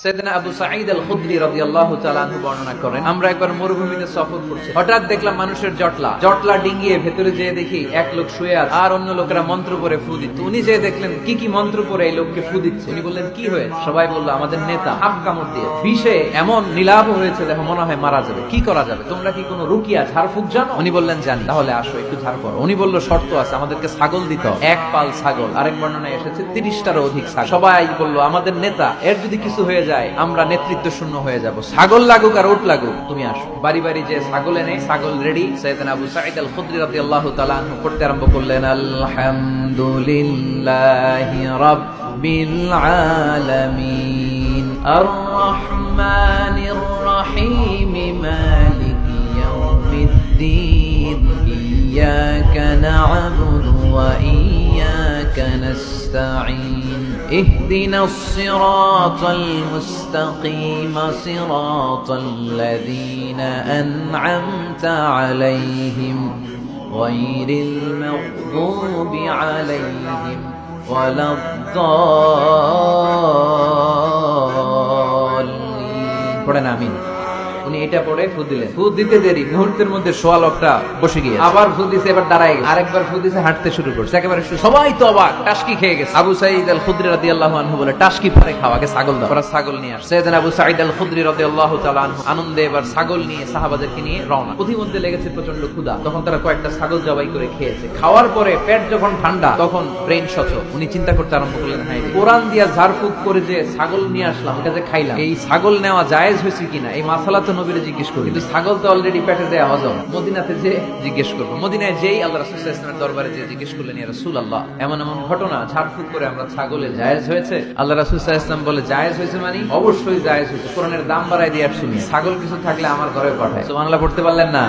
সাইয়েদনা আবু সাঈদ আল খুদরি রাদিয়াল্লাহু তাআলা আনহু বর্ণনা করেন, আমরা একবার মরুভূমিতে সফর করছি, হঠাৎ দেখলাম মানুষের জটলা ডিঙ্গিয়ে ভেতরে যেয়ে দেখি এক লোক শুয়ে আছে আর অন্য লোকেরা মন্ত্র পড়ে ফু দিচ্ছে। উনি যেয়ে দেখলেন কি মন্ত্র পড়ে এই লোককে ফু দিচ্ছে। উনি বললেন কি হয়েছে? সবাই বলল আমাদের নেতা সাপ কামড় দিয়ে বিষে এমন নীলাভ হয়েছে, দেখো মনে হয় মারা যাবে, কি করা যাবে? তোমরা কি কোনো রুকিয়া ঝাড়ফুঁক জানো? উনি বললেন জানি। তাহলে আসো একটু ঝাড় করো। উনি বলল শর্ত আছে, আমাদেরকে ছাগল দিতে হবে, এক পাল ছাগল। আরেক বর্ণনায় এসেছে 30টারও অধিক ছাগল। সবাই বলল আমাদের নেতা, এর যদি কিছু হয়ে যায় আমরা নেতৃত্ব শূন্য হয়ে যাব, ছাগল লাগুক আর উট লাগুক, তুমি আসো। বাড়ি বাড়ি যে ছাগল এনে, ছাগল রেডি। সাইয়েদনা আবু সাঈদ আল খুদরি রাদিয়াল্লাহু তাআলা আনহু পড়তে আরম্ভ করলেন, আলহামদুলিল্লাহি রাব্বিল আলামিন আর রহমানির রহিম মালিকি ইয়াউমিদ্দিন ইয়্যাকা না'বুদু ওয়া ইয়্যাকা নাস্তাঈন ইহদিনাস সিরাতাল মুস্তাকিম সিরাতাল লাযীনা আন'আমতা আলাইহিম গায়রিল মাগদুবি আলাইহিম ওয়ালাদ-দাল্লিন। পড়েন আমিন। উনি এটা পড়ে ফু দিলেন। ফু দিতে দেরি, মুহূর্তের মধ্যে সোয়া লোকটা বসে গিয়ে আবার ফু দিছে, এবার দাঁড়ায় গেছে, আরেকবার ফু দিছে, হাঁটতে শুরু করছে। একেবারে সবাই তো অবাক, টাসকি খেয়ে গেছে। আবু সাঈদ আল খুদরি রাদিয়াল্লাহু আনহু বলে, টাসকি পরে খাও, আগে ছাগল দাও। ওরা ছাগল নিয়ে আসে। সাইয়েদনা আবু সাঈদ আল খুদরি রাদিয়াল্লাহু তাআলা আনহু আনন্দে এবার ছাগল নিয়ে সাহাবাদেরকে নিয়ে রওনা। পথিমধ্যে লেগেছে প্রচন্ড ক্ষুধা, তখন তারা কয়েকটা ছাগল জবাই করে খেয়েছে। খাওয়ার পরে পেট যখন ঠান্ডা, তখন ব্রেন সচল। উনি চিন্তা করতে আরম্ভ করলেন, হায় কোরআন দিয়া ঝাড়ফুঁক করে যে ছাগল নিয়ে আসলাম, এটা যে খাইলাম, এই ছাগল নেওয়া জায়েজ হয়েছে কিনা এই মাসালা তো নবীরে জিজ্ঞেস করি, কিন্তু ছাগল তো অলরেডি পেটে দেয়া হজম। মদিনাতে যে জিজ্ঞেস করবো, মদিনায় যেই আল্লাহ রাসূল সাল্লাল্লাহু আলাইহি ওয়াসাল্লামের দরবারে যে জিজ্ঞেস করলেন, ইয়া রাসূলুল্লাহ, এমন ঘটনা ঝাড়ফুঁক করে আমরা ছাগলে জায়েজ হয়েছে? আল্লাহ রাসূল সাল্লাল্লাহু আলাইহি ওয়াসাল্লাম বলে, জায়েজ হয়েছে মানে অবশ্যই জায়েজ হয়েছে, কোরআনের দাম বাড়ায় দিয়ে শুনি, ছাগল কিছু থাকলে আমার ঘরে পাঠায়। সুবহানাল্লাহ পড়তে পারলেন না?